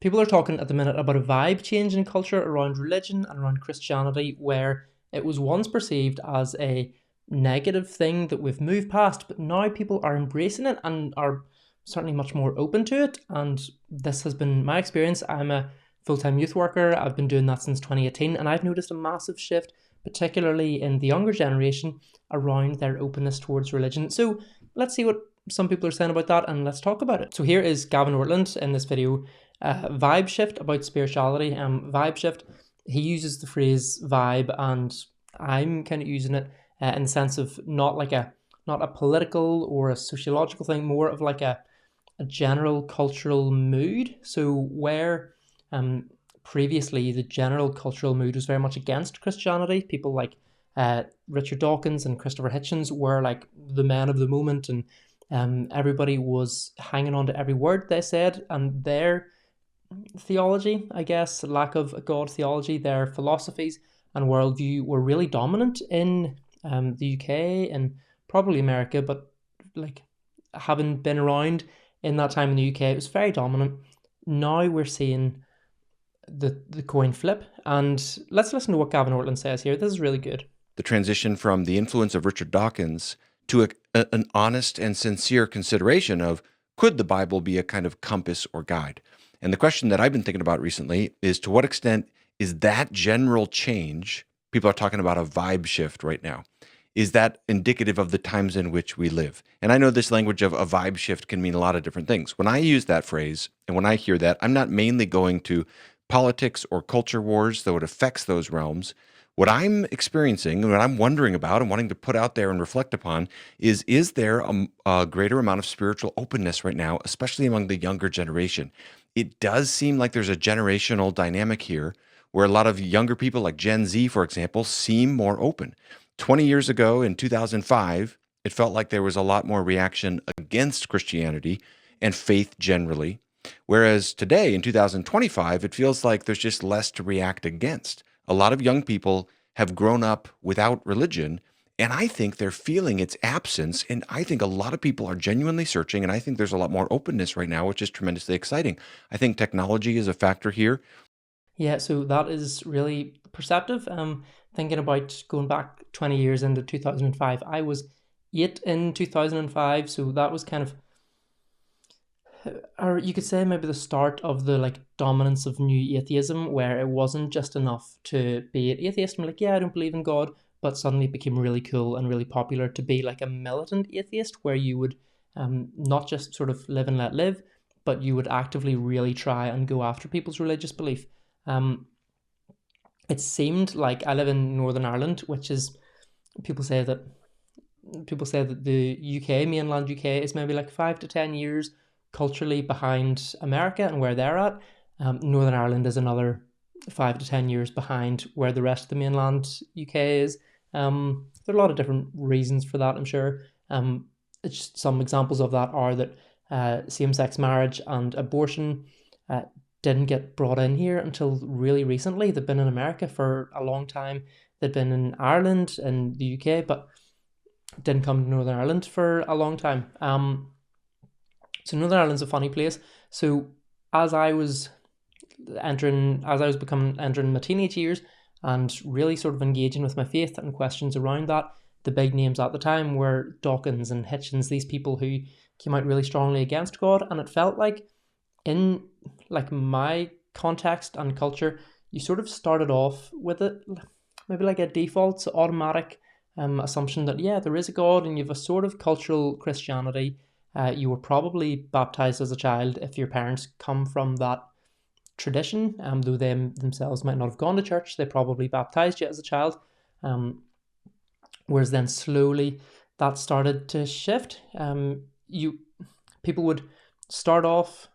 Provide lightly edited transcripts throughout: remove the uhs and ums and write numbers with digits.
people are talking at the minute about a vibe change in culture around religion and around Christianity, where it was once perceived as a negative thing that we've moved past, but now people are embracing it and are certainly much more open to it. And this has been my experience. I'm a full-time youth worker. I've been doing that since 2018, and I've noticed a massive shift, particularly in the younger generation, around their openness towards religion. So let's see what some people are saying about that, and let's talk about it. So here is Gavin Ortland in this video. Vibe shift about spirituality. Vibe shift, he uses the phrase vibe, and I'm kind of using it in the sense of not a political or a sociological thing, more of like a general cultural mood. So where previously the general cultural mood was very much against Christianity, people like Richard Dawkins and Christopher Hitchens were like the men of the moment, and everybody was hanging on to every word they said, and their theology, I guess, lack of a God theology, their philosophies and worldview were really dominant in the UK and probably America, but like having been around in that time in the UK, it was very dominant. Now we're seeing the coin flip, and let's listen to what Gavin Ortland says here. This is really good. The transition from the influence of Richard Dawkins to an honest and sincere consideration of, could the Bible be a kind of compass or guide? And the question that I've been thinking about recently is, to what extent is that general change, people are talking about a vibe shift right now, is that indicative of the times in which we live? And I know this language of a vibe shift can mean a lot of different things. When I use that phrase and when I hear that, I'm not mainly going to politics or culture wars, though it affects those realms. What I'm experiencing and what I'm wondering about and wanting to put out there and reflect upon is there a greater amount of spiritual openness right now, especially among the younger generation? It does seem like there's a generational dynamic here where a lot of younger people, like Gen Z, for example, seem more open. 20 years ago in 2005, it felt like there was a lot more reaction against Christianity and faith generally. Whereas today in 2025, it feels like there's just less to react against. A lot of young people have grown up without religion, and I think they're feeling its absence. And I think a lot of people are genuinely searching, and I think there's a lot more openness right now, which is tremendously exciting. I think technology is a factor here. Yeah, so that is really perceptive. Thinking about going back 20 years into 2005, I was 8 in 2005, so that was kind of, or you could say maybe the start of the like dominance of new atheism, where it wasn't just enough to be an atheist and be like, yeah, I don't believe in God, but suddenly it became really cool and really popular to be like a militant atheist, where you would not just sort of live and let live, but you would actively really try and go after people's religious belief. It seemed like, I live in Northern Ireland, which is, people say that the UK, mainland UK, is maybe like 5 to 10 years culturally behind America and where they're at. Northern Ireland is another 5 to 10 years behind where the rest of the mainland UK is. There are a lot of different reasons for that, I'm sure. It's just some examples of that are that same-sex marriage and abortion didn't get brought in here until really recently. They've been in America for a long time. They've been in Ireland and the UK, but didn't come to Northern Ireland for a long time. So Northern Ireland's a funny place. So as I was entering my teenage years and really sort of engaging with my faith and questions around that, the big names at the time were Dawkins and Hitchens, these people who came out really strongly against God. And it felt like, in like my context and culture, you sort of started off with it maybe like a default automatic assumption that, yeah, there is a God and you have a sort of cultural Christianity. You were probably baptized as a child if your parents come from that tradition, though they themselves might not have gone to church, they probably baptized you as a child. Whereas then slowly that started to shift. People would start off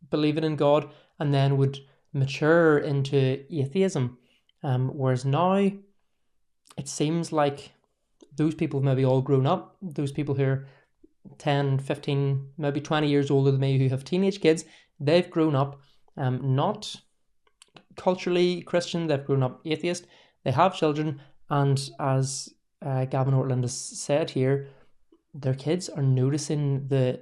believing in God and then would mature into atheism. Whereas now it seems like those people have maybe all grown up. Those people who are 10, 15, maybe 20 years older than me who have teenage kids, they've grown up not culturally Christian, they've grown up atheist, they have children, and as Gavin Ortland has said here, their kids are noticing the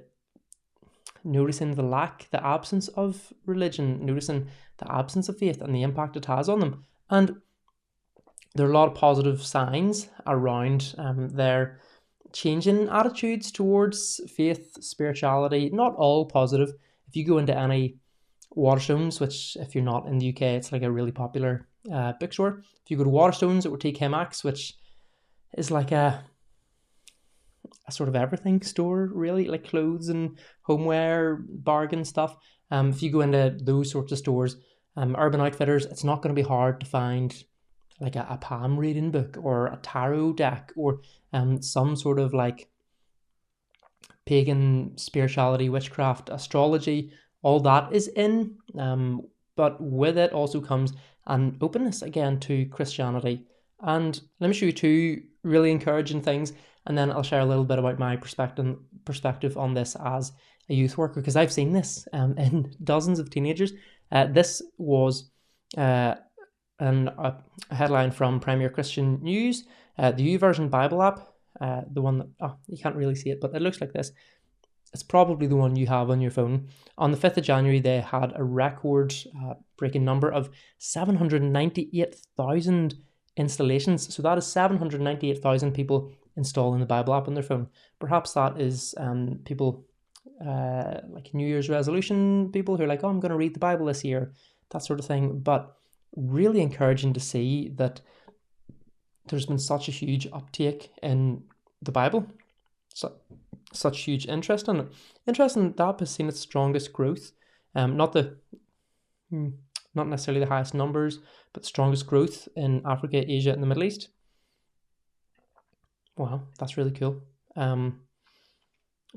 noticing the lack, the absence of religion, noticing the absence of faith and the impact it has on them. And there are a lot of positive signs around their changing attitudes towards faith, spirituality. Not all positive. If you go into any Waterstones, which if you're not in the UK, it's like a really popular bookstore. If you go to Waterstones or TK Maxx, which is like a sort of everything store, really, like clothes and homeware, bargain stuff. If you go into those sorts of stores, Urban Outfitters, it's not going to be hard to find like a palm reading book or a tarot deck or some sort of like pagan spirituality, witchcraft, astrology. All that is in, but with it also comes an openness again to Christianity. And let me show you two really encouraging things, and then I'll share a little bit about my perspective on this as a youth worker, because I've seen this in dozens of teenagers. This was a headline from Premier Christian News, the YouVersion Bible app, the one that, you can't really see it, but it looks like this. It's probably the one you have on your phone. On the 5th of January, they had a record-breaking number of 798,000 installations. So that is 798,000 people installing the Bible app on their phone. Perhaps that is people like New Year's resolution people who are like, oh, I'm going to read the Bible this year, that sort of thing. But really encouraging to see that there's been such a huge uptake in the Bible, such huge interest in it. Interesting that has seen its strongest growth. Not necessarily the highest numbers, but strongest growth in Africa, Asia, and the Middle East. Wow, that's really cool.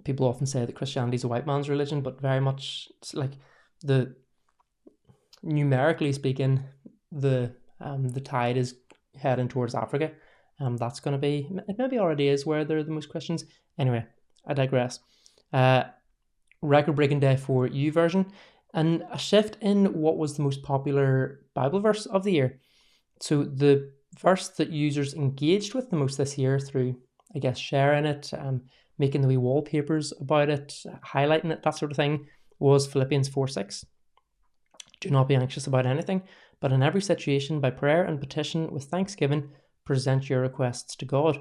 People often say that Christianity is a white man's religion, but very much like numerically speaking, the tide is heading towards Africa. That's going to be, it maybe already is where there are the most Christians. Anyway, I digress. Record-breaking day for YouVersion, and a shift in what was the most popular Bible verse of the year. So the verse that users engaged with the most this year through, I guess, sharing it, making the wee wallpapers about it, highlighting it, that sort of thing, was Philippians 4:6. Do not be anxious about anything, but in every situation, by prayer and petition with thanksgiving, present your requests to God.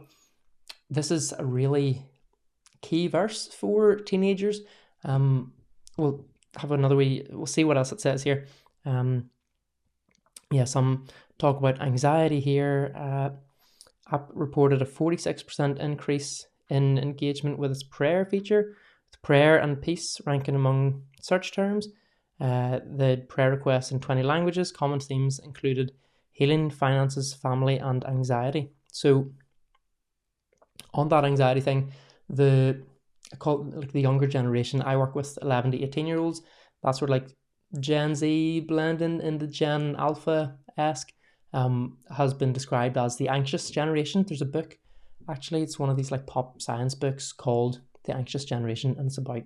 This is a really key verse for teenagers. We'll have another we'll see what else it says here. Some talk about anxiety here. App reported a 46% increase in engagement with its prayer feature, with prayer and peace ranking among search terms. They had prayer requests in 20 languages. Common themes included healing, finances, family, and anxiety. So on that anxiety thing, the younger generation, I work with 11 to 18-year-olds. That's sort of like Gen Z blending into Gen Alpha-esque, has been described as the anxious generation. There's a book, actually, it's one of these like pop science books called The Anxious Generation, and it's about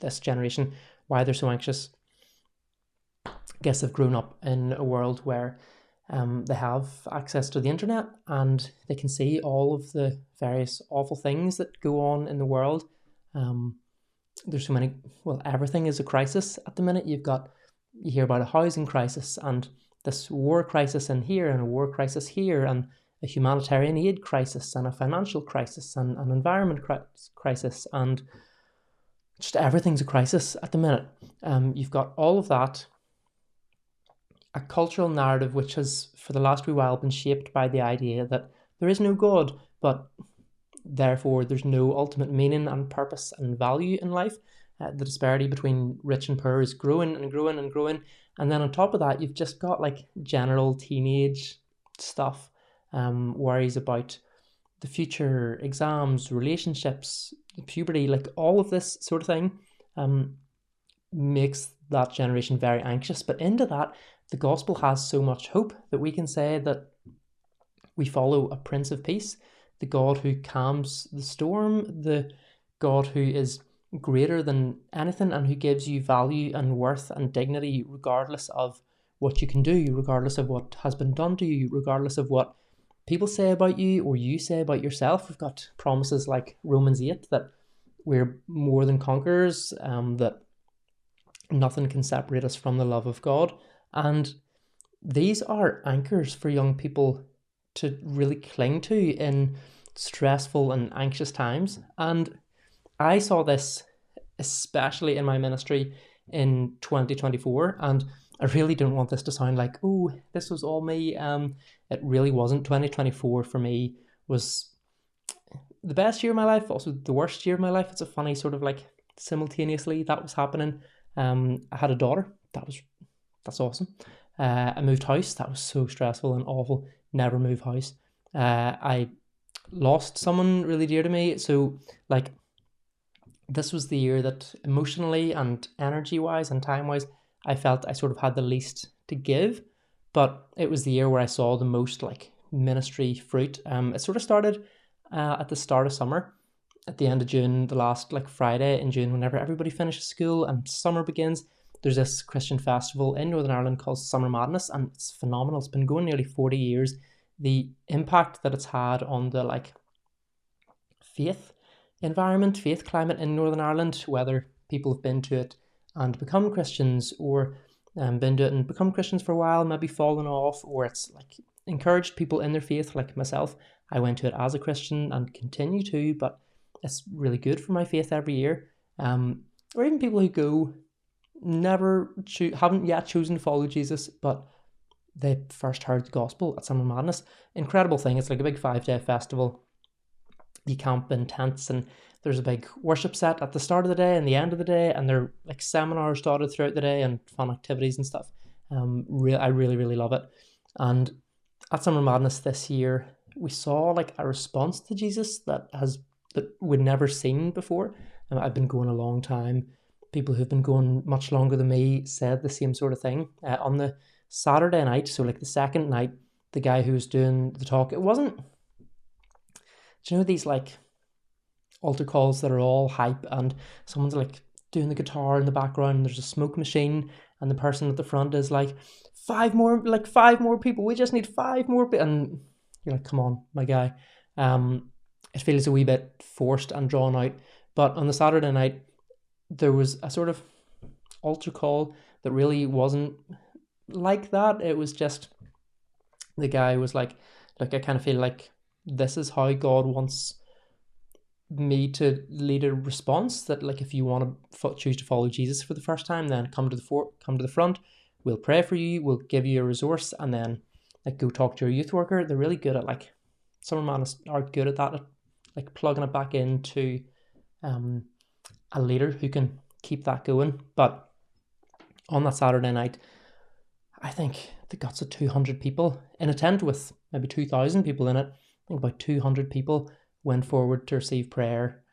this generation, why they're so anxious. I guess they've grown up in a world where they have access to the internet and they can see all of the various awful things that go on in the world. There's so many, everything is a crisis at the minute. You hear about a housing crisis and this war crisis in here and a war crisis here and a humanitarian aid crisis and a financial crisis and an environment crisis, and just everything's a crisis at the minute. You've got all of that, a cultural narrative which has for the last wee while been shaped by the idea that there is no God, but therefore there's no ultimate meaning and purpose and value in life. The disparity between rich and poor is growing and growing and growing. And then on top of that, you've just got like general teenage stuff, worries about the future, exams, relationships, puberty, like all of this sort of thing makes that generation very anxious. But into that, the gospel has so much hope that we can say that we follow a Prince of Peace, the God who calms the storm, the God who is greater than anything and who gives you value and worth and dignity regardless of what you can do, regardless of what has been done to you, regardless of what people say about you or you say about yourself. We've got promises like Romans 8 that we're more than conquerors, that nothing can separate us from the love of God. And these are anchors for young people to really cling to in stressful and anxious times. And I saw this especially in my ministry in 2024. And I really don't want this to sound like, oh, this was all me. It really wasn't. 2024 for me was the best year of my life, also the worst year of my life. It's a funny sort of like simultaneously that was happening. I had a daughter. That's awesome. I moved house. That was so stressful and awful. Never move house. I lost someone really dear to me. So like, this was the year that emotionally and energy wise and time wise, I felt I sort of had the least to give. But it was the year where I saw the most like ministry fruit. It sort of started at the start of summer, at the end of June, the last like Friday in June, whenever everybody finishes school and summer begins. There's this Christian festival in Northern Ireland called Summer Madness, and it's phenomenal. It's been going nearly 40 years. The impact that it's had on the like faith environment, faith climate in Northern Ireland, whether people have been to it and become Christians, or been to it and become Christians for a while, maybe fallen off, or it's like encouraged people in their faith, like myself. I went to it as a Christian and continue to, but it's really good for my faith every year. Or even people who go haven't yet chosen to follow Jesus, but they first heard the gospel at Summer Madness. Incredible thing. It's like a big 5-day festival. You camp in tents, and there's a big worship set at the start of the day and the end of the day, and there are like seminars dotted throughout the day and fun activities and stuff. I really love it. And at Summer Madness this year, we saw like a response to Jesus that we'd never seen before. I've been going a long time. People who've been going much longer than me said the same sort of thing. On the Saturday night, so like the second night, the guy who was doing the talk, it wasn't, do you know these like altar calls that are all hype and someone's like doing the guitar in the background and there's a smoke machine and the person at the front is like, five more people, we just need 5 more and you're like, come on, my guy. It feels a wee bit forced and drawn out. But on the Saturday night, there was a sort of altar call that really wasn't like that. It was just, the guy was like, I kind of feel like this is how God wants me to lead a response, that like if you want to choose to follow Jesus for the first time, then come to the front, we'll pray for you, we'll give you a resource, and then like go talk to your youth worker. They're really good at like, Summer Madness are good at that, at like plugging it back into a leader who can keep that going. But on that Saturday night, I think the guts of 200 people in a tent with maybe 2,000 people in it. I think about 200 people went forward to receive prayer,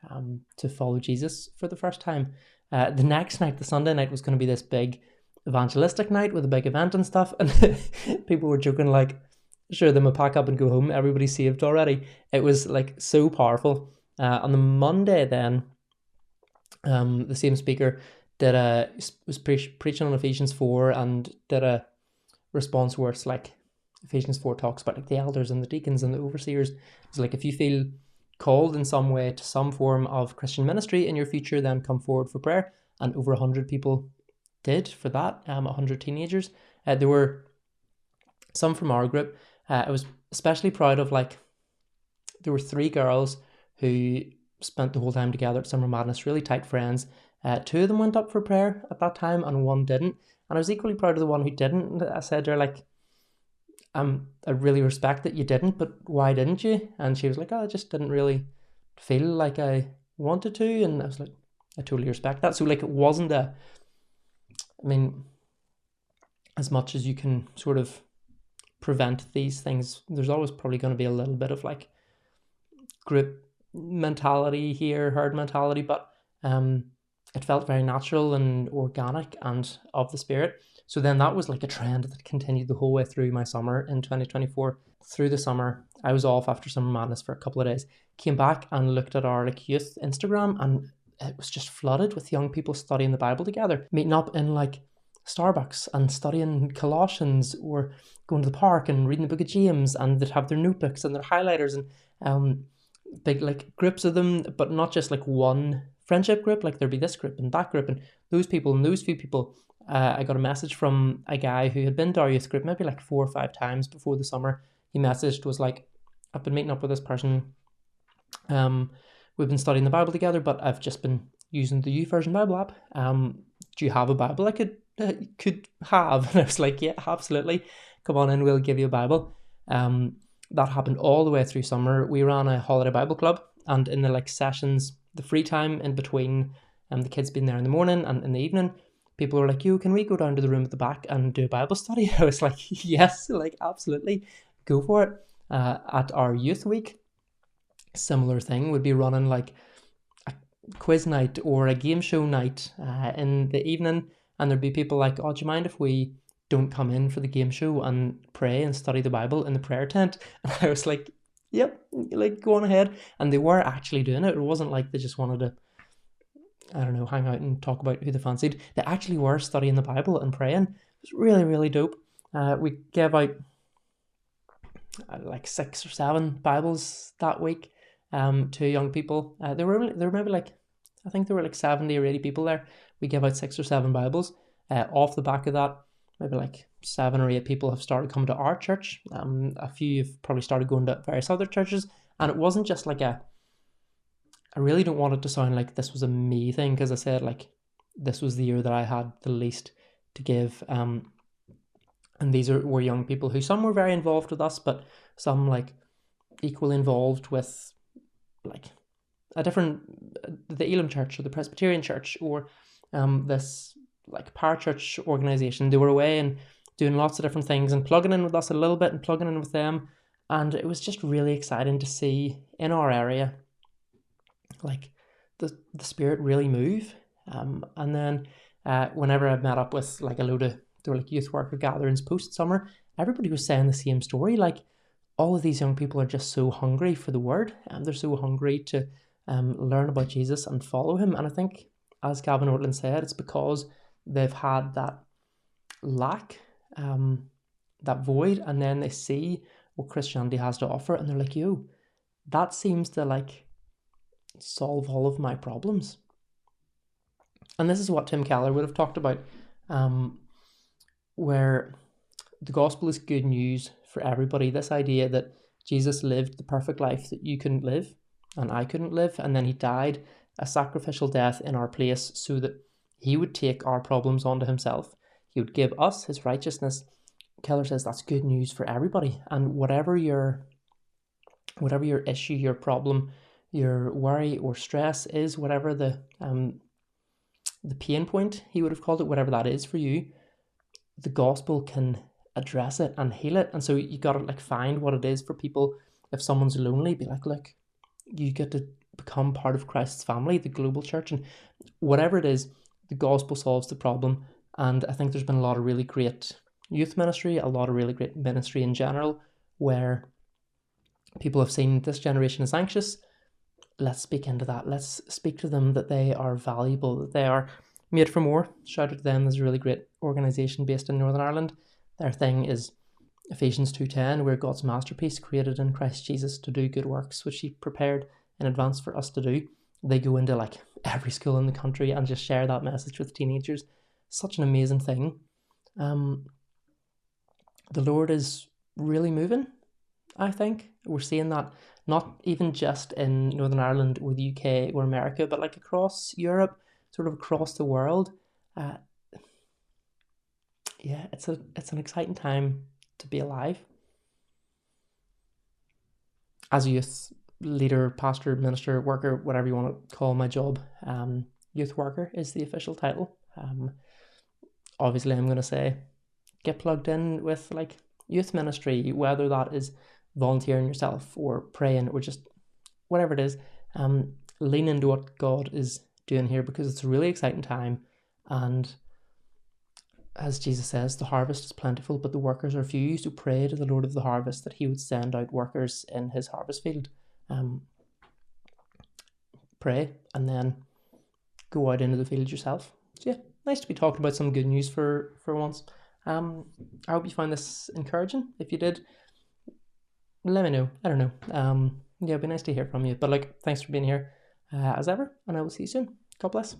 to follow Jesus for the first time. The next night, the Sunday night, was going to be this big evangelistic night with a big event and stuff. And people were joking like, sure, they will pack up and go home. Everybody's saved already. It was like so powerful. On the Monday then, the same speaker was preaching on Ephesians 4 and did a response where it's like, Ephesians 4 talks about like the elders and the deacons and the overseers. It's like, if you feel called in some way to some form of Christian ministry in your future, then come forward for prayer. And over 100 people did for that, 100 teenagers. There were some from our group. I was especially proud of, like, there were 3 girls who spent the whole time together at Summer Madness, really tight friends. 2 of them went up for prayer at that time and 1 didn't. And I was equally proud of the one who didn't. I said to her, like, I really respect that you didn't, but why didn't you? And she was like, oh, I just didn't really feel like I wanted to. And I was like, I totally respect that. So like, it wasn't I mean, as much as you can sort of prevent these things, there's always probably going to be a little bit of like group mentality here, herd mentality, but it felt very natural and organic and of the Spirit. So then that was like a trend that continued the whole way through my summer in 2024. Through the summer, I was off after Summer Madness for a couple of days, came back and looked at our like youth Instagram, and it was just flooded with young people studying the Bible together, meeting up in like Starbucks and studying Colossians, or going to the park and reading the book of James, and they'd have their notebooks and their highlighters, and big like groups of them, but not just like one friendship group, like there'd be this group and that group and those people and those few people. I got a message from a guy who had been to our youth group maybe like 4 or 5 times before the summer. He messaged, was like, I've been meeting up with this person. We've been studying the Bible together, but I've just been using the YouVersion Bible app. Do you have a Bible I could have? And I was like, yeah, absolutely. Come on in, we'll give you a Bible. That happened all the way through summer. We ran a holiday Bible club, and in the like sessions, the free time in between, the kids being there in the morning and in the evening, people were like, "Yo, can we go down to the room at the back and do a Bible study?" I was like, "Yes, like absolutely, go for it." At our youth week, similar thing would be running like a quiz night or a game show night in the evening, and there'd be people like, "Oh, do you mind if we don't come in for the game show and pray and study the Bible in the prayer tent?" And I was like, "Yep, like go on ahead." And they were actually doing it. It wasn't like they just wanted to, I don't know, hang out and talk about who they fancied. They actually were studying the Bible and praying. It was really, really dope. We gave out like 6 or 7 Bibles that week to young people. There were maybe like, I think there were like 70 or 80 people there. We gave out 6 or 7 Bibles. Off the back of that, maybe like 7 or 8 people have started coming to our church. A few have probably started going to various other churches, and it wasn't just like I really don't want it to sound like this was a me thing, because I said like this was the year that I had the least to give. And these were young people who, some were very involved with us, but some like equally involved with like a different, the Elam Church or the Presbyterian Church or this like parachurch organization. They were away and doing lots of different things and plugging in with us a little bit and plugging in with them. And it was just really exciting to see in our area like the Spirit really move. And then whenever I met up with like a load of, there were like youth worker gatherings post summer, everybody was saying the same story. Like all of these young people are just so hungry for the word, and they're so hungry to learn about Jesus and follow him. And I think, as Gavin Ortland said, it's because they've had that lack, that void, and then they see what Christianity has to offer, and they're like, yo, that seems to like solve all of my problems. And this is what Tim Keller would have talked about, where the gospel is good news for everybody. This idea that Jesus lived the perfect life that you couldn't live and I couldn't live, and then he died a sacrificial death in our place so that he would take our problems onto himself. He would give us his righteousness. Keller says that's good news for everybody. And whatever your issue, your problem, your worry or stress is, whatever the pain point, he would have called it, whatever that is for you, the gospel can address it and heal it. And so you got to like find what it is for people. If someone's lonely, be like, look, you get to become part of Christ's family, the global church, and whatever it is, the gospel solves the problem. And I think there's been a lot of really great youth ministry, a lot of really great ministry in general, where people have seen this generation is anxious. Let's speak into that. Let's speak to them that they are valuable, that they are made for more. Shout out to them. There's a really great organisation based in Northern Ireland. Their thing is Ephesians 2:10, we're God's masterpiece, created in Christ Jesus to do good works, which he prepared in advance for us to do. They go into like every school in the country and just share that message with teenagers. Such an amazing thing. The Lord is really moving, I think. We're seeing that not even just in Northern Ireland or the UK or America, but like across Europe, sort of across the world. Yeah, it's an exciting time to be alive. As a youth leader, pastor, minister, worker, whatever you want to call my job, youth worker is the official title. Obviously, I'm going to say get plugged in with like youth ministry, whether that is volunteering yourself or praying or just whatever it is. Lean into what God is doing here, because it's a really exciting time. And as Jesus says, the harvest is plentiful, but the workers are few. So pray to the Lord of the harvest that he would send out workers in his harvest field. Pray and then go out into the field yourself. So yeah, nice to be talking about some good news for once. I hope you found this encouraging. If you did, let me know. I don't know. Yeah, it'd be nice to hear from you. But like, thanks for being here. as ever, and I will see you soon. God bless.